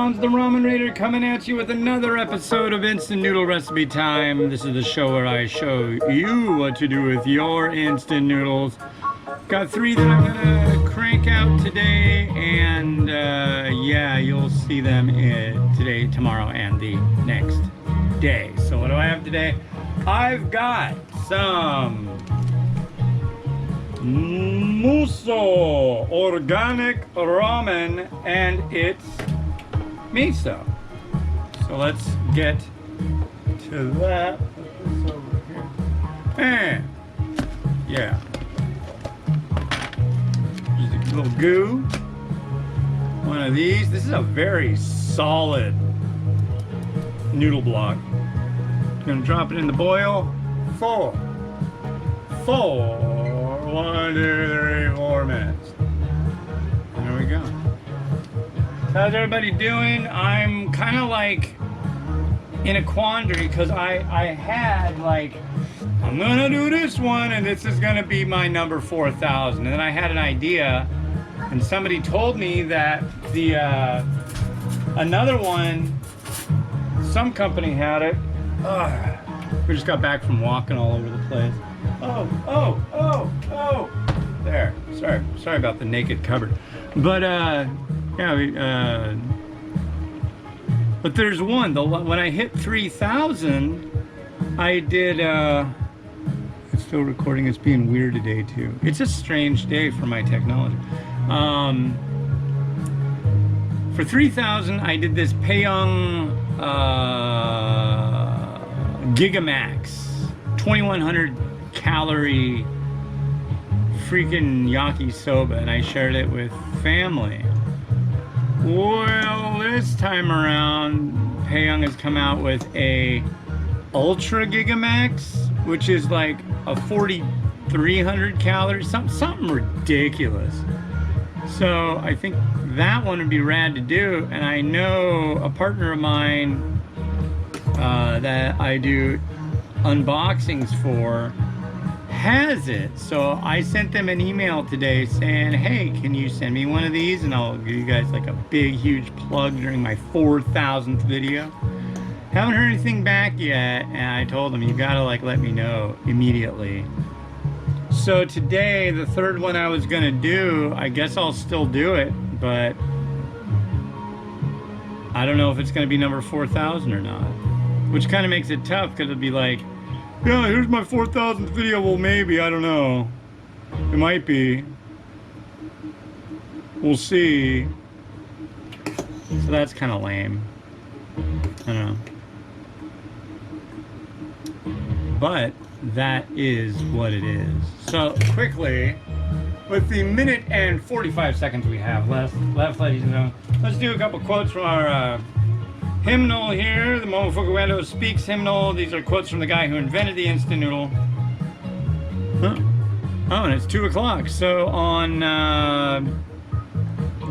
Sounds, the Ramen Raider, coming at you with another episode of Instant Noodle Recipe Time. This is the show where I show you what to do with your instant noodles. Got 3 that I'm gonna crank out today, and yeah, you'll see them today, tomorrow, and the next day. So what do I have today? I've got some Muso organic ramen, and it's Miso. So let's get to that. Put this over here. And yeah, just a little goo. One of these. This is a very solid noodle block. Gonna drop it in the boil. 4, 1, 2, 3, 4 minutes. There we go. How's everybody doing? I'm kind of like in a quandary because I had like, I'm gonna do this one and this is gonna be my number 4,000. And then I had an idea and somebody told me that the another one, some company had it. We just got back from walking all over the place. Oh, there. Sorry about the naked cupboard. But yeah, but there's one. When I hit 3,000, I did. It's still recording. It's being weird today too. It's a strange day for my technology. For 3,000, I did this Payong Gigamax 2,100 calorie freaking yakisoba, and I shared it with family. Well, this time around, Payong has come out with a Ultra Gigamax, which is like a 4,300 calories, something ridiculous. So I think that one would be rad to do, and I know a partner of mine that I do unboxings for has it. So I sent them an email today saying, hey, can you send me one of these, and I'll give you guys like a big huge plug during my 4,000th video. Haven't heard anything back yet, and I told them you gotta like let me know immediately. So today, the third one I was gonna do, I guess I'll still do it, but I don't know if it's gonna be number 4,000 or not, which kind of makes it tough because it'd be like, yeah, here's my 4,000th video. Well, maybe, I don't know. It might be. We'll see. So that's kind of lame. I don't know. But that is what it is. So quickly, with the minute and 45 seconds we have left, ladies and gentlemen, let's do a couple quotes from our hymnal here, the Momofuku Speaks hymnal. These are quotes from the guy who invented the instant noodle. Huh? Oh, and it's 2 o'clock. So on the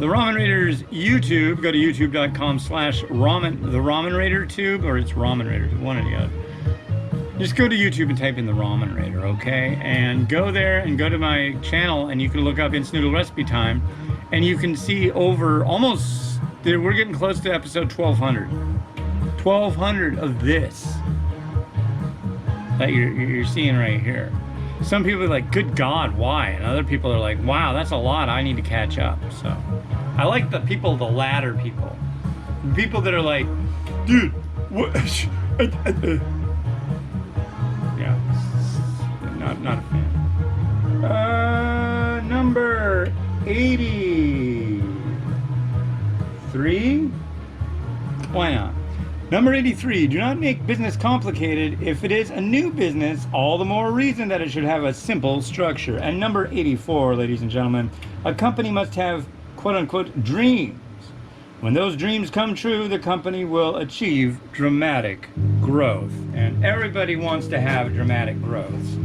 Ramen Raiders YouTube, go to youtube.com/ramen, the Ramen Raider tube, or it's Ramen Raider, one or the other. Just go to YouTube and type in the Ramen Raider, okay? And go there and go to my channel, and you can look up Instant Noodle Recipe Time, and you can see over almost, we're getting close to episode 1,200. 1,200 of this that you're seeing right here. Some people are like, good God, why? And other people are like, wow, that's a lot, I need to catch up. So I like the latter people. People that are like, dude, what? Yeah, not a fan. Number 83. Why not? Number 83, do not make business complicated. If it is a new business, all the more reason that it should have a simple structure. And number 84, ladies and gentlemen, a company must have quote-unquote dreams. When those dreams come true, the company will achieve dramatic growth. And everybody wants to have dramatic growth,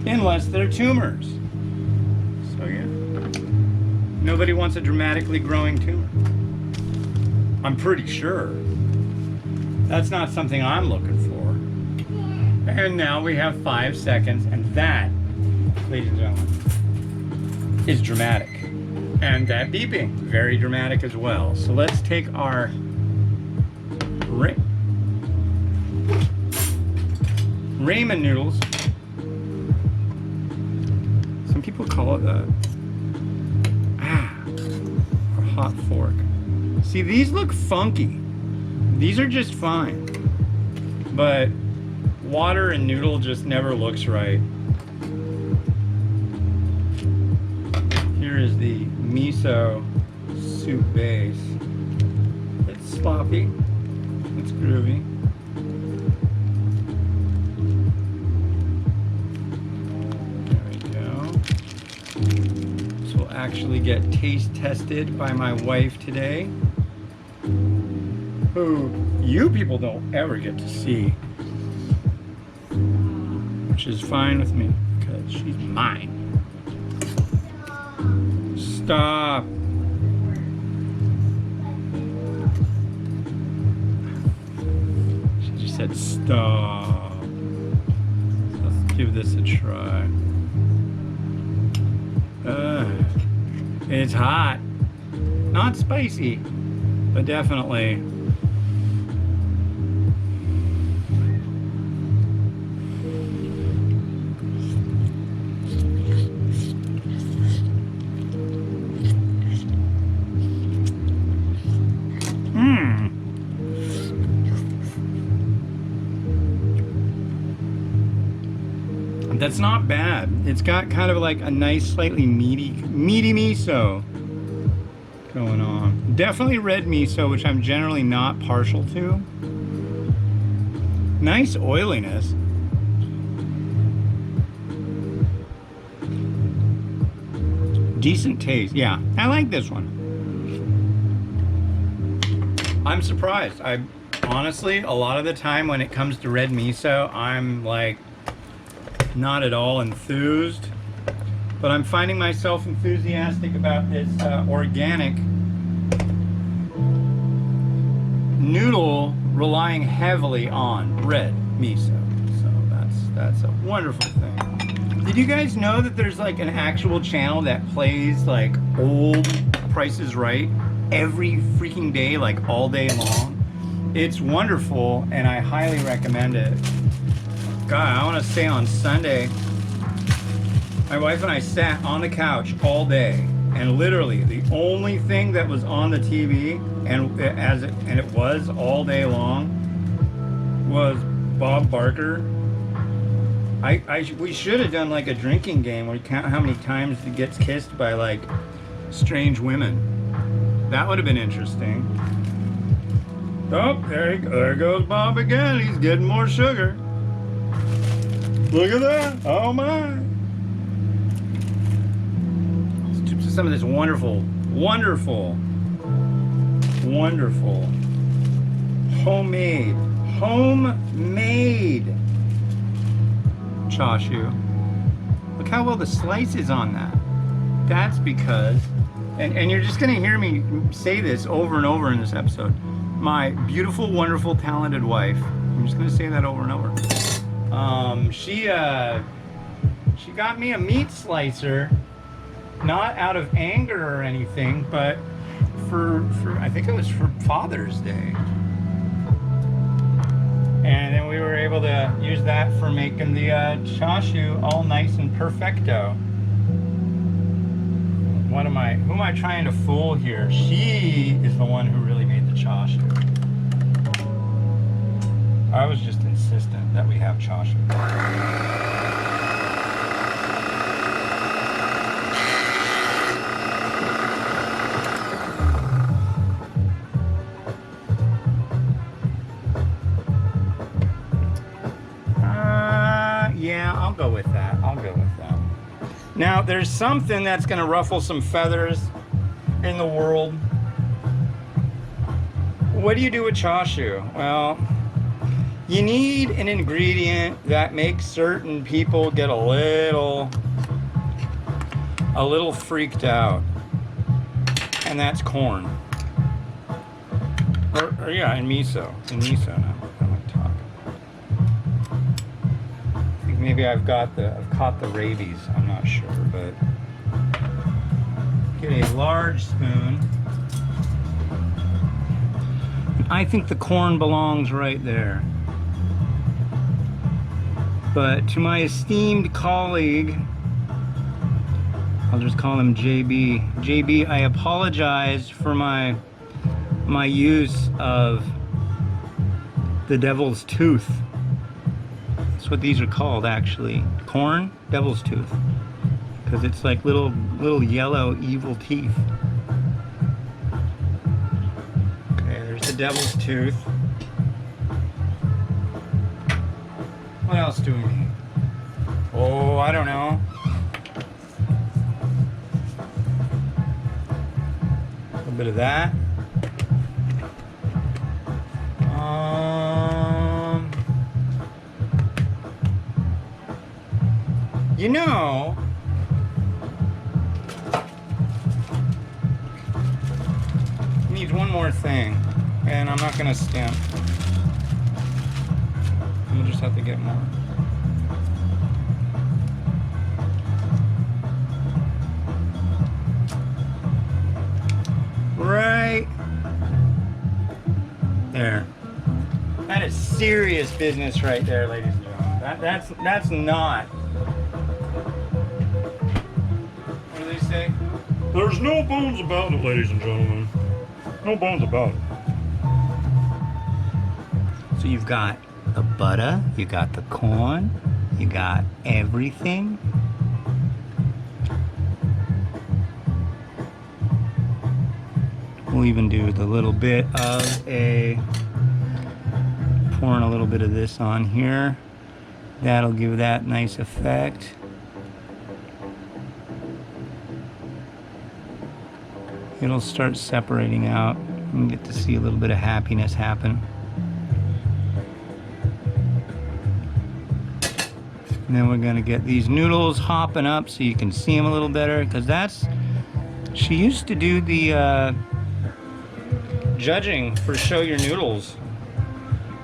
unless they're tumors. So yeah, nobody wants a dramatically growing tumor. I'm pretty sure. That's not something I'm looking for. And now we have 5 seconds, and that, ladies and gentlemen, is dramatic. And that beeping, very dramatic as well. So let's take our ramen noodles. Some people call it that. A hot fork. See, these look funky. These are just fine. But water and noodle just never looks right. Here is the miso soup base. It's sloppy. It's groovy. There we go. This will actually get taste tested by my wife today, who you people don't ever get to see, which is fine with me because she's mine. Stop. She just said stop. So let's give this a try. It's hot. Not spicy, but definitely. That's not bad. It's got kind of like a nice, slightly meaty miso going on. Definitely red miso, which I'm generally not partial to. Nice oiliness. Decent taste. Yeah, I like this one. I'm surprised. I honestly, a lot of the time when it comes to red miso, I'm like not at all enthused, but I'm finding myself enthusiastic about this organic noodle relying heavily on red miso. So that's a wonderful thing. Did you guys know that there's like an actual channel that plays like old Price is Right every freaking day, like all day long? It's wonderful and I highly recommend it. God, I want to say on Sunday, my wife and I sat on the couch all day, and literally the only thing that was on the TV, and it was all day long, was Bob Barker. We should have done like a drinking game where you count how many times he gets kissed by like strange women. That would have been interesting. Oh, there goes Bob again. He's getting more sugar. Look at that! Oh my! Some of this wonderful homemade chashu. Look how well the slice is on that. That's because, and you're just gonna hear me say this over and over in this episode. My beautiful, wonderful, talented wife. I'm just gonna say that over and over. She got me a meat slicer, not out of anger or anything, but for I think it was for Father's Day. And then we were able to use that for making the chashu all nice and perfecto. Who am I trying to fool here? She is the one who really made the chashu. I was just insistent that we have chashu. Yeah, I'll go with that. Now, there's something that's going to ruffle some feathers in the world. What do you do with chashu? Well, you need an ingredient that makes certain people get a little freaked out, and that's corn. Or yeah, and miso. Now. Maybe I've caught the rabies, I'm not sure, but get a large spoon. I think the corn belongs right there. But to my esteemed colleague, I'll just call him JB. JB, I apologize for my use of the devil's tooth. That's what these are called, actually. Corn, devil's tooth. Because it's like little yellow evil teeth. Okay, there's the devil's tooth. What else do we need? Oh, I don't know. A little bit of that. You know, it needs one more thing, and I'm not gonna stamp. We'll just have to get more. Right there. That is serious business right there, ladies and gentlemen. That's not. What do they say? There's no bones about it, ladies and gentlemen. No bones about it. So you've got the butter, you got the corn, you got everything. We'll even do the little bit of pouring a little bit of this on here. That'll give that nice effect. It'll start separating out and get to see a little bit of happiness happen. And then we're gonna get these noodles hopping up so you can see them a little better, because she used to do the judging for Show Your Noodles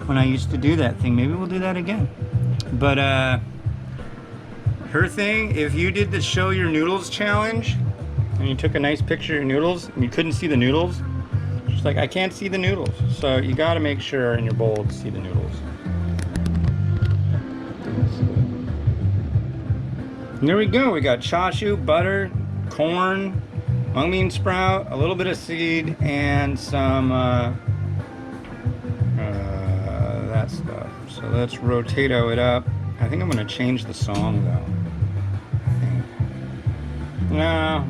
when I used to do that thing. Maybe we'll do that again. But her thing, if you did the Show Your Noodles challenge and you took a nice picture of your noodles and you couldn't see the noodles, she's like, I can't see the noodles. So you got to make sure in your bowl to see the noodles. And there we go. We got chashu, butter, corn, mung bean sprout, a little bit of seed, and some that stuff. So let's rotato it up. I think I'm gonna change the song though. I think. No.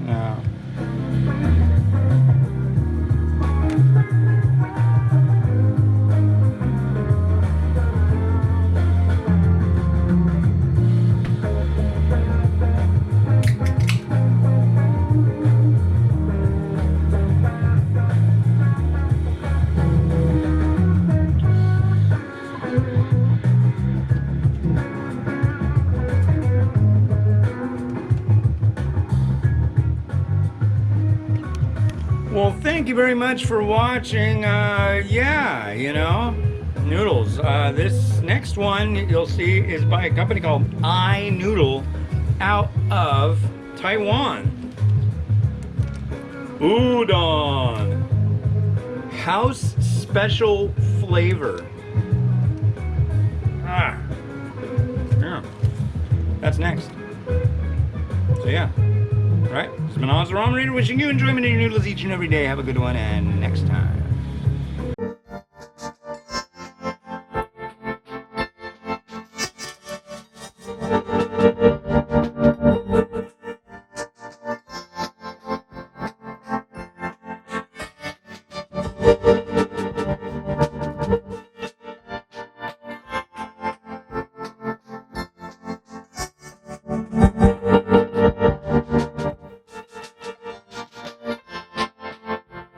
Well, thank you very much for watching. Yeah, you know, noodles. This next one you'll see is by a company called Noodle out of Taiwan. Udon. House special flavor. Yeah. That's next. So yeah. Right, it's Miso, the Ramen Reader, wishing you enjoyment in your noodles each and every day. Have a good one, and next time.